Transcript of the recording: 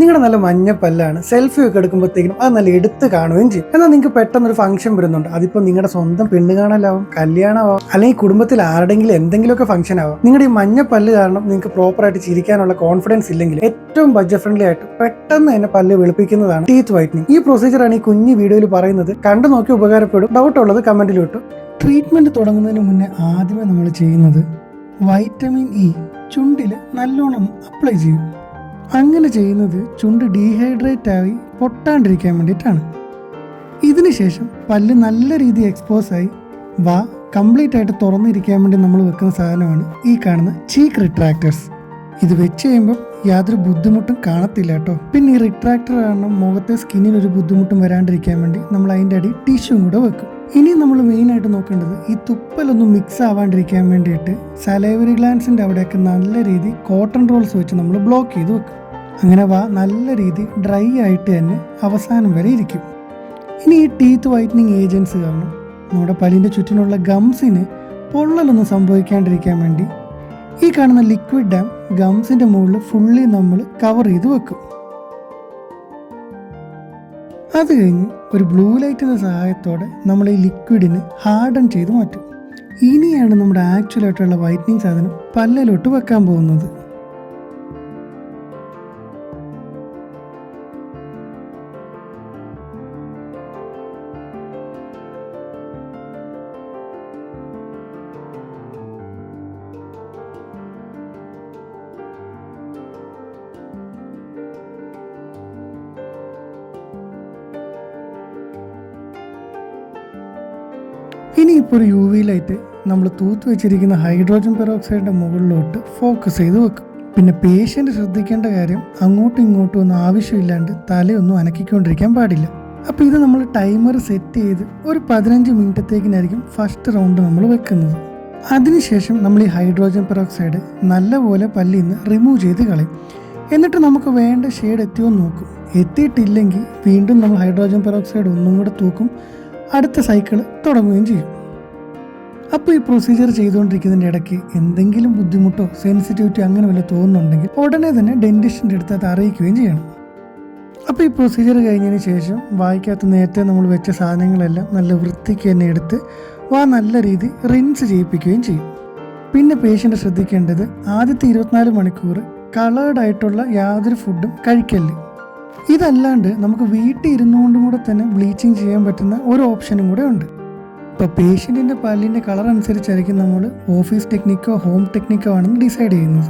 നിങ്ങളുടെ നല്ല മഞ്ഞ പല്ലാണ്, സെൽഫി ഒക്കെ എടുക്കുമ്പോഴത്തേക്കും അത് നല്ല എടുത്ത് കാണുകയും ചെയ്യും. എന്നാൽ നിങ്ങൾക്ക് പെട്ടെന്നൊരു ഫംഗ്ഷൻ വരുന്നുണ്ട്, അതിപ്പോൾ നിങ്ങളുടെ സ്വന്തം പെണ്ണ് കാണലാവും, കല്യാണമാവും, അല്ലെങ്കിൽ കുടുംബത്തിൽ ആരുടെങ്കിലും എന്തെങ്കിലുമൊക്കെ ഫംഗ്ഷൻ ആവും. നിങ്ങളുടെ ഈ മഞ്ഞ പല്ല് കാരണം നിങ്ങൾക്ക് പ്രോപ്പറായിട്ട് ചിരിക്കാനുള്ള കോൺഫിഡൻസ് ഇല്ലെങ്കിൽ ഏറ്റവും ബഡ്ജറ്റ് ഫ്രണ്ട്ലി ആയിട്ട് പെട്ടെന്ന് തന്നെ പല്ല് വെളുപ്പിക്കുന്നതാണ് ടീത്ത് വൈറ്റനിങ്. ഈ പ്രൊസീജിയറാണ് ഈ കുഞ്ഞു വീഡിയോയിൽ പറയുന്നത്. കണ്ടു നോക്കി ഉപകാരപ്പെടും. ഡൗട്ട് ഉള്ളത് കമന്റിൽ ഇട്ടു. ട്രീറ്റ്മെന്റ് തുടങ്ങുന്നതിന് മുന്നേ ആദ്യമേ നമ്മൾ ചെയ്യുന്നത് വൈറ്റമിൻ ഇ ചുണ്ടിൽ നല്ലോണം അപ്ലൈ ചെയ്യും. അങ്ങനെ ചെയ്യുന്നത് ചുണ്ട് ഡീഹൈഡ്രേറ്റ് ആയി പൊട്ടാണ്ടിരിക്കാൻ വേണ്ടിയിട്ടാണ്. ഇതിനുശേഷം പല്ല് നല്ല രീതിയിൽ എക്സ്പോസായി വാ കംപ്ലീറ്റ് ആയിട്ട് തുറന്നിരിക്കാൻ വേണ്ടി നമ്മൾ വെക്കുന്ന സാധനമാണ് ഈ കാണുന്ന ചീക്ക് റിട്രാക്ടേഴ്സ്. ഇത് വെച്ച് കഴിയുമ്പോൾ യാതൊരു ബുദ്ധിമുട്ടും കാണത്തില്ല കേട്ടോ. പിന്നെ ഈ റിട്രാക്ടർ കാരണം മുഖത്തെ സ്കിന്നിൽ ഒരു ബുദ്ധിമുട്ടും വരാണ്ടിരിക്കാൻ വേണ്ടി നമ്മൾ അതിൻ്റെ അടി ടിഷ്യൂം കൂടെ വെക്കും. ഇനി നമ്മൾ മെയിനായിട്ട് നോക്കേണ്ടത് ഈ തുപ്പലൊന്നും മിക്സ് ആവാണ്ടിരിക്കാൻ വേണ്ടിയിട്ട് സലൈവറി ഗ്ലാൻസിൻ്റെ അവിടെയൊക്കെ നല്ല രീതി കോട്ടൺ റോൾസ് വെച്ച് നമ്മൾ ബ്ലോക്ക് ചെയ്ത് വെക്കും. അങ്ങനെ വാ നല്ല രീതി ഡ്രൈ ആയിട്ട് തന്നെ അവസാനം വരെ ഇരിക്കും. ഇനി ഈ ടീത്ത് വൈറ്റനിങ് ഏജൻസ് കാരണം നമ്മുടെ പല്ലിൻ്റെ ചുറ്റിനുള്ള ഗംസിന് പൊള്ളലൊന്നും സംഭവിക്കാണ്ടിരിക്കാൻ വേണ്ടി ഈ കാണുന്ന ലിക്വിഡ് ഡാം ഗംസിൻ്റെ മുകളിൽ ഫുള്ളി നമ്മൾ കവർ ചെയ്ത് വെക്കും. അത് കഴിഞ്ഞ് ഒരു ബ്ലൂ ലൈറ്റിൻ്റെ സഹായത്തോടെ നമ്മൾ ഈ ലിക്വിഡിന് ഹാർഡൻ ചെയ്ത് മാറ്റും. ഇനിയാണ് നമ്മുടെ ആക്ച്വലായിട്ടുള്ള വൈറ്റനിങ് സാധനം പല്ലിലോട്ട് വെക്കാൻ പോകുന്നത്. ഇനിയിപ്പോൾ ഒരു UV ലൈറ്റ് നമ്മൾ തൂത്ത് വെച്ചിരിക്കുന്ന ഹൈഡ്രോജൻ പെറോക്സൈഡിൻ്റെ മുകളിലോട്ട് ഫോക്കസ് ചെയ്ത് വെക്കും. പിന്നെ പേഷ്യൻ്റ് ശ്രദ്ധിക്കേണ്ട കാര്യം അങ്ങോട്ടും ഇങ്ങോട്ടും ഒന്നും ആവശ്യമില്ലാണ്ട് തലയൊന്നും അനക്കിക്കൊണ്ടിരിക്കാൻ പാടില്ല. അപ്പോൾ ഇത് നമ്മൾ ടൈമർ സെറ്റ് ചെയ്ത് ഒരു 15 മിനിറ്റത്തേക്കിനായിരിക്കും ഫസ്റ്റ് റൗണ്ട് നമ്മൾ വെക്കുന്നത്. അതിനുശേഷം നമ്മൾ ഈ ഹൈഡ്രോജൻ പെറോക്സൈഡ് നല്ലപോലെ പല്ലിൽ നിന്ന് റിമൂവ് ചെയ്ത് കളയും. എന്നിട്ട് നമുക്ക് വേണ്ട ഷെയ്ഡ് എത്തിയോ നോക്കും. എത്തിയിട്ടില്ലെങ്കിൽ വീണ്ടും നമ്മൾ ഹൈഡ്രോജൻ പെറോക്സൈഡ് ഒന്നും കൂടെ തൂക്കും. അടുത്ത സൈക്കിൾ തുടങ്ങുകയും ചെയ്യും. അപ്പോൾ ഈ പ്രൊസീജിയർ ചെയ്തുകൊണ്ടിരിക്കുന്നതിൻ്റെ ഇടയ്ക്ക് എന്തെങ്കിലും ബുദ്ധിമുട്ടോ സെൻസിറ്റിവിറ്റി അങ്ങനെ വല്ല തോന്നുന്നുണ്ടെങ്കിൽ ഉടനെ തന്നെ ഡെന്റിസ്റ്റിൻ്റെ അടുത്ത് അത് അറിയിക്കുകയും ചെയ്യണം. അപ്പോൾ ഈ പ്രൊസീജിയർ കഴിഞ്ഞതിന് ശേഷം വായ്ക്കകത്ത് നേരത്തെ നമ്മൾ വെച്ച സാധനങ്ങളെല്ലാം നല്ല വൃത്തിക്ക് തന്നെ എടുത്ത് നല്ല രീതി റിൻസ് ചെയ്യിപ്പിക്കുകയും ചെയ്യും. പിന്നെ പേഷ്യൻ്റ് ശ്രദ്ധിക്കേണ്ടത് ആദ്യത്തെ 24 മണിക്കൂർ കളേർഡ് ആയിട്ടുള്ള യാതൊരു ഫുഡും കഴിക്കല്ലേ. ഇതല്ലാണ്ട് നമുക്ക് വീട്ടിൽ ഇരുന്നുകൊണ്ടും കൂടെ തന്നെ ബ്ലീച്ചിങ് ചെയ്യാൻ പറ്റുന്ന ഒരു ഓപ്ഷനും കൂടെ ഉണ്ട്. ഇപ്പോൾ പേഷ്യൻറ്റിൻ്റെ പല്ലിൻ്റെ കളർ അനുസരിച്ചായിരിക്കും നമ്മൾ ഓഫീസ് ടെക്നിക്കോ ഹോം ടെക്നിക്കോ ആണെന്ന് ഡിസൈഡ് ചെയ്യുന്നത്.